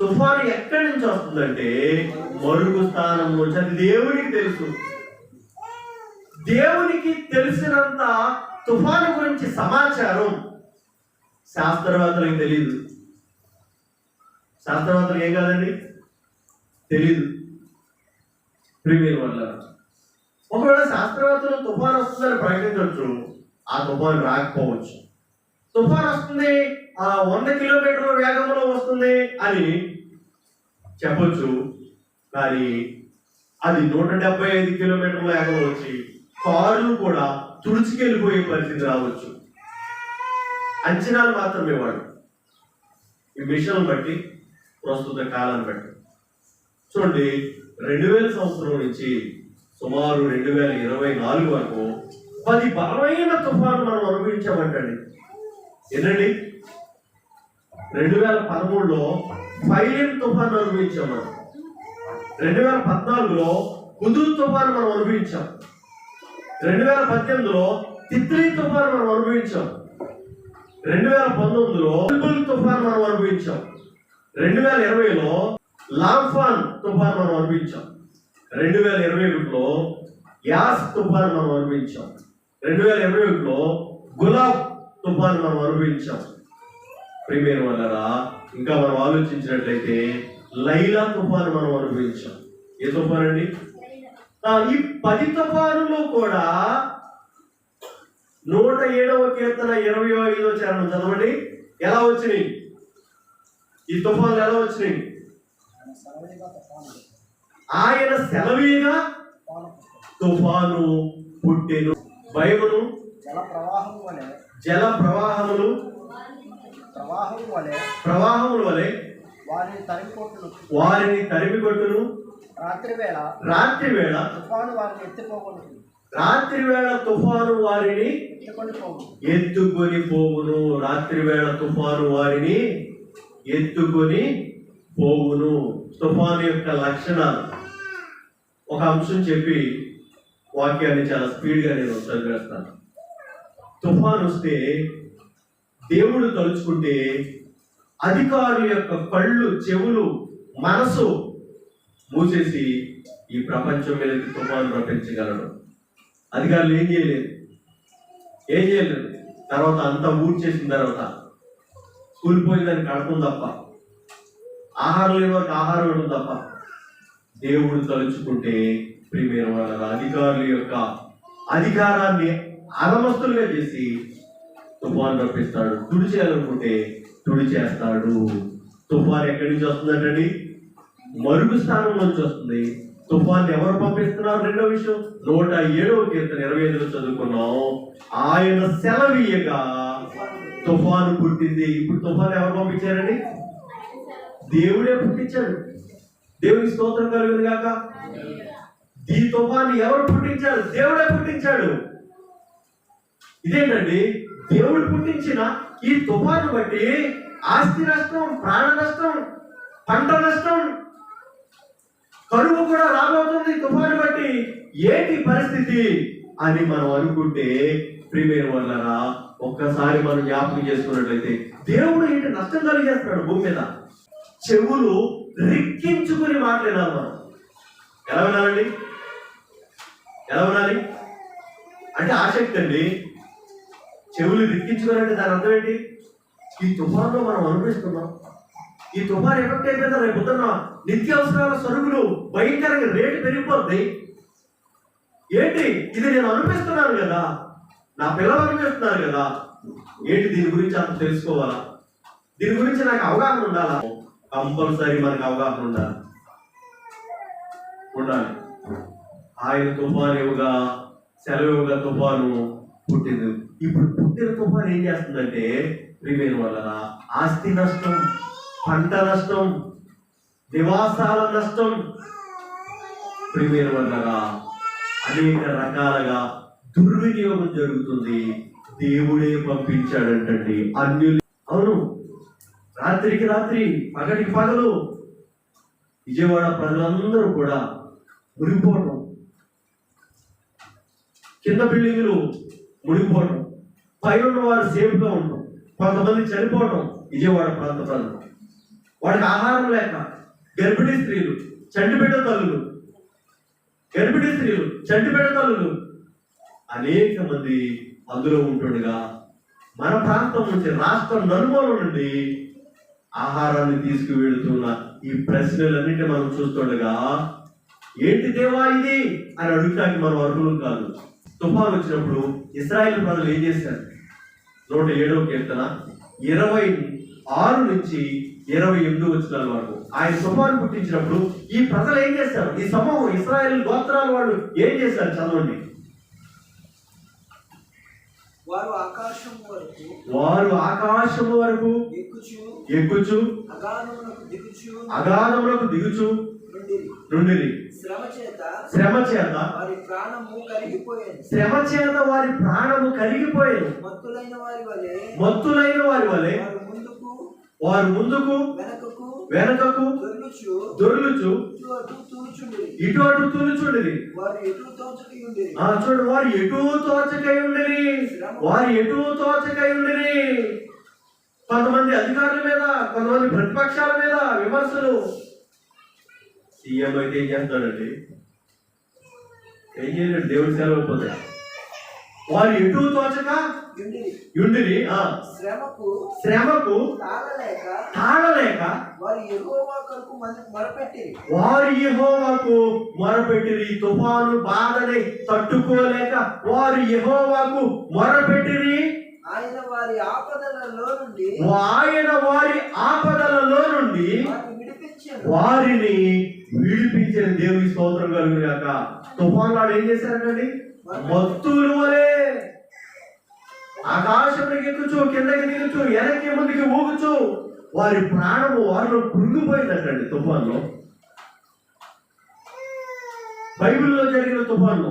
తుఫాను ఎక్కడి నుంచి వస్తుందంటే మరుగు స్థానం నుంచి. అది దేవునికి తెలుసు. దేవునికి తెలిసినంత తుఫాను గురించి సమాచారం శాస్త్రవేత్తలకు తెలియదు. శాస్త్రవేత్తలకు ఏం కాదండి, తెలీదు. ప్రియమైన వల్ల ఒకవేళ శాస్త్రవేత్తలు తుఫాను వస్తుందని ప్రకటించవచ్చు, ఆ తుఫాను రాకపోవచ్చు. తుఫాను వస్తుంది 100 కిలోమీటర్ల వేగంలో వస్తుంది అని చెప్పొచ్చు, కానీ అది 175 కిలోమీటర్ల వేగంలో వచ్చి కారులు కూడా తుడుచుకెళ్ళిపోయే పరిస్థితి రావచ్చు. అంచనాలు మాత్రమే వాడు, ఈ మిషన్లు బట్టి, ప్రస్తుత కాలాన్ని బట్టి. చూడండి, 2000 సంవత్సరం నుంచి సుమారు 2024 వరకు 10 బలమైన తుఫాను మనం అనుభవించామంటండి. ఏంటండి, 2013లో ఫైలిన్ తుఫాను అనుభవించాం మనం. 2014లో హుదూద్ తుఫాను మనం అనుభవించాం. 2018లో తిత్లీ తుఫాను మనం అనుభవించాం. 2019లో బుల్బుల్ తుఫాను మనం అనుభవించాం. 2020లో లాంఫాన్ తుఫాను మనం అనుభవించాం. 2021లో యాస్ తుఫాను మనం అనుభవించాం. 2021లో గులాబ్ తుఫాను మనం అనుభవించాం. ప్రియమైన వాళ్ళరా, ఇంకా మనం ఆలోచించినట్లయితే లైలా తుఫాను మనం అనుభవించాం. ఏ తుఫాను అండి? ఈ 10 తుఫానులో కూడా 107వ కీర్తన 25వ చరణం చదవండి. ఎలా వచ్చినాయి ఈ తుఫాన్లు? ఎలా వచ్చినాయి? ఆయన సెలవీగా తుఫాను పుట్టెను, భయమును జల ప్రవాహములు ప్రవాహముల వలె వారిని తరిమికొట్టును. రాత్రి వేళ తుఫాను వారిని ఎత్తుకొని పోవును. రాత్రి వేళ తుఫాను వారిని ఎత్తుకొని పోవును. తుఫాను యొక్క లక్షణాలు ఒక అంశం చెప్పి వాక్యాన్ని చాలా స్పీడ్గా నేను చదివేస్తాను. తుఫాను వస్తే దేవుడు తలుచుకుంటే అధికారుల యొక్క కళ్ళు, చెవులు, మనసు మూసేసి ఈ ప్రపంచం మీదకి తుఫాను రప్పించగలడు. అధికారులు ఏం చేయలేదు. తర్వాత అంతా ఊడ్చేసిన తర్వాత కూలిపోయిందని కడతం తప్ప, ఆహారం లేని వరకు ఆహారం ఇవ్వడం తప్ప, దేవుడు తలుచుకుంటే ప్రియమైన వాళ్ళ అధికారుల యొక్క అధికారాన్ని అలమస్తులుగా చేసి తుఫాను రప్పిస్తాడు. తుడిచేయాలనుకుంటే తుడిచేస్తాడు. తుఫాను ఎక్కడి నుంచి వస్తుందంటండి? మరుగు స్థానం నుంచి వస్తుంది. తుఫాన్ని ఎవరు పంపిస్తున్నారు? రెండో విషయం, 107వ కీర్తన 25లో చదువుకున్నాం. ఆయన సెలవీయగా తుఫాను పుట్టింది. ఇప్పుడు తుఫాను ఎవరు పంపించారండి? దేవుడే పుట్టించాడు. దేవునికి స్తోత్రం కలుగును గాక. ఈ తుఫాన్ని ఎవరు పుట్టించారు? దేవుడే పుట్టించాడు. ఇదేంటండి, దేవుడు పుట్టించిన ఈ తుఫాను బట్టి ఆస్తి నష్టం, ప్రాణ నష్టం, పంట నష్టం, కరువు కూడా రాబోతుంది తుఫాను బట్టి. ఏంటి పరిస్థితి అని మనం అనుకుంటే ప్రియమైన వాళ్ళరా, ఒక్కసారి మనం జ్ఞాపకం చేసుకున్నట్లయితే దేవుడు ఏంటి నష్టం కలిగేస్తున్నాడు భూమి మీద. చెవులు రిక్కించుకుని మాట్లాడాలి మనం. ఎలా వినాలండి? ఎలా వినాలి అంటే ఆసక్తి అండి. చెవులు రిక్కించుకోవాలంటే దాని అర్థం ఏంటి? ఈ తుఫాన్లో మనం అనుభవిస్తున్నాం. ఈ తుఫాన్ ఎఫెక్ట్ అయిపోయిందా? రేపు పొద్దున్న నిత్యావసరాల సరుకులు భయంకరంగా రేటు పెరిగిపోద్ది. ఏంటి ఇది? నేను అనుభవిస్తున్నాను కదా, నా పిల్లలు అనుభవిస్తున్నారు కదా. ఏంటి దీని గురించి అంత తెలుసుకోవాలా? దీని గురించి నాకు అవగాహన ఉండాలా? కంపల్సరీ మనకు అవగాహన ఉండాలి. ఆయన తుఫానుగా సెలవుగా తుఫాను పుట్టింది. ఇప్పుడు పుట్టిన తుఫాను ఏం చేస్తుందంటే ప్రియమైన వల్ల ఆస్తి నష్టం, పంట నష్టం, నివాసాల నష్టం, ప్రియమైన వల్ల అనేక రకాలుగా దుర్వినియోగం జరుగుతుంది. దేవుడే పంపించాడంటండి. అన్యులు అవును, రాత్రికి రాత్రి, పగటికి పగలు విజయవాడ ప్రజలందరూ కూడా మునిగిపోవటం, కింద బిల్డింగులు మునిగిపోవటం, పైన ఉన్న వారు సేఫ్గా ఉండటం, కొంతమంది చనిపోవటం విజయవాడ ప్రాంత ప్రజలు. వాడికి ఆహారం లేక గర్భిణీ స్త్రీలు, చంటిబిడ్డ తల్లులు, గర్భిణీ స్త్రీలు, చంటిబిడ్డ తల్లులు అనేక మంది అందులో ఉంటుండగా మన ప్రాంతం నుంచి, రాష్ట్రం నలుమూల నుండి ఆహారాన్ని తీసుకువెళుతున్న ఈ ప్రశ్నలన్నింటి మనం చూస్తుండగా ఏంటి దేవా ఇది అని అడుగుతానికి మనం అర్హులు కాదు. తుఫాను వచ్చినప్పుడు ఇశ్రాయేలు ప్రజలు ఏం చేశారు? 107వ కీర్తన 26 నుంచి 28 వచనాల వరకు ఆయన తుఫాను పుట్టించినప్పుడు ఈ ప్రజలు ఏం చేశారు? ఈ సమూహం ఇశ్రాయేలు గోత్రాల వాళ్ళు ఏం చేశారు? చదవండి. వారు ఆకాశము వరకు ఎక్కుచు అగాధములకు దిగుచు నుండిరి. శ్రమ చేత వారి ప్రాణము కరిగిపోయేది. మత్తులైన వారి వలె వారు ముందుకు వెనకకు దొర్లుచు ఇటు అటు తులుచుండిరి. చూడు, వారు ఎటు తోచకై ఉండిరి. కొంతమంది అధికారుల మీద, కొంతమంది ప్రతిపక్షాల మీద విమర్శలు. సీఎం అయితే ఏం చేస్తాడండి? ఏం చేయలేడు, దేవుడి సేవలు పోతే. వారు ఎటు తోచక యుండిరి. శ్రమకు తాళలేక వారు యెహోవాకు మొరపెట్టిరి. తుఫాను బాధని తట్టుకోలేక వారు యెహోవాకు మొరపెట్టిరి. ఆయన వారి ఆపదలలో నుండి వారిని విడిపించిన దేవుని స్తోత్రం కలుగును గాక. తుఫాను వాడు ఏం చేశారండి? మత్తులు వలే ఆకాశంలోకి ఎక్కుచు, కిందకి దిగుచు, వెనక్కి ముందుకి ఊగుచు వారి ప్రాణము వారిలో కురిగిపోయిందంటండి తుఫాన్లో. బైబిల్లో జరిగిన తుఫాన్లో